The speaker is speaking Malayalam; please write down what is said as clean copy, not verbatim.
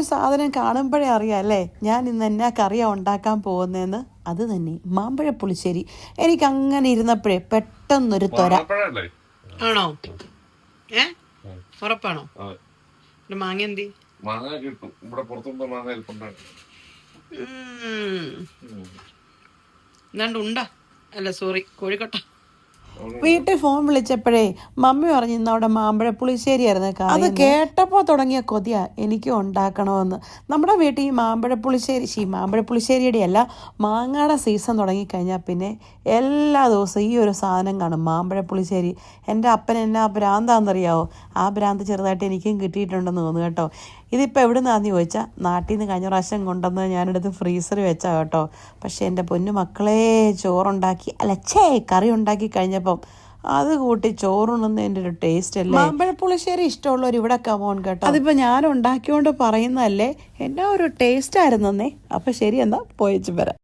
ഒരു സാധനം കാണുമ്പോഴേ അറിയാം അല്ലേ ഞാൻ ഇന്ന് എന്നാ കറിയാണ് ഉണ്ടാക്കാൻ പോകുന്നതെന്ന്. അത് തന്നെ മാമ്പഴ പുളിശ്ശേരി. എനിക്ക് അങ്ങനെ ഇരുന്നപ്പോഴേ പെട്ടെന്നൊരു ത്വര. ആണോ? ഉറപ്പാണോ? മാങ്ങ എന്തി? മാങ്ങ കിട്ടും ഇവിടെ പുറത്തുനിന്ന് മാങ്ങ എന്താണ്ട് ഉണ്ടാ? അല്ല സോറി, കോഴിക്കോട്ട. വീട്ടിൽ ഫോൺ വിളിച്ചപ്പോഴേ മമ്മി പറഞ്ഞു ഇന്ന് അവിടെ മാമ്പഴ പുളിശ്ശേരിയായിരുന്നു. അത് കേട്ടപ്പോൾ തുടങ്ങിയ കൊതിയാ എനിക്കും ഉണ്ടാക്കണമെന്ന്. നമ്മുടെ വീട്ടിൽ ഈ മാമ്പഴ പുളിശ്ശേരിയുടെ അല്ല മാങ്ങയുടെ സീസൺ തുടങ്ങിക്കഴിഞ്ഞാൽ പിന്നെ എല്ലാ ദിവസവും ഈ ഒരു സാധനം കാണും, മാമ്പഴ പുളിശ്ശേരി. എൻ്റെ അപ്പൻ എന്നാ ഭ്രാന്താണെന്നറിയാവോ? ആ ഭ്രാന്ത് ചെറുതായിട്ട് എനിക്കും കിട്ടിയിട്ടുണ്ടെന്ന് തോന്നുന്നു കേട്ടോ. ഇതിപ്പോൾ എവിടെ നിന്നാന്ന് ചോദിച്ചാൽ നാട്ടിൽ നിന്ന് കഴിഞ്ഞ പ്രാവശ്യം കൊണ്ടുവന്ന് ഞാനെടുത്ത് ഫ്രീസറിൽ വെച്ചാൽ കേട്ടോ. പക്ഷേ എൻ്റെ പൊന്നു മക്കളെ കറി ഉണ്ടാക്കി കഴിഞ്ഞപ്പം അത് കൂട്ടി ചോറുണ്ടെന്ന് ഒരു ടേസ്റ്റ് അല്ലേ. മാമ്പഴ പുളിശ്ശേരി ഇഷ്ടമുള്ളവർ ഇവിടെ കമോൺ കേട്ടോ. അതിപ്പോൾ ഞാൻ ഉണ്ടാക്കിയോണ്ട് പറയുന്നതല്ലേ, എന്നാ ഒരു ടേസ്റ്റ് ആയിരുന്നേ. അപ്പം ശരി, എന്നാൽ പോയിച്ചു വരാം.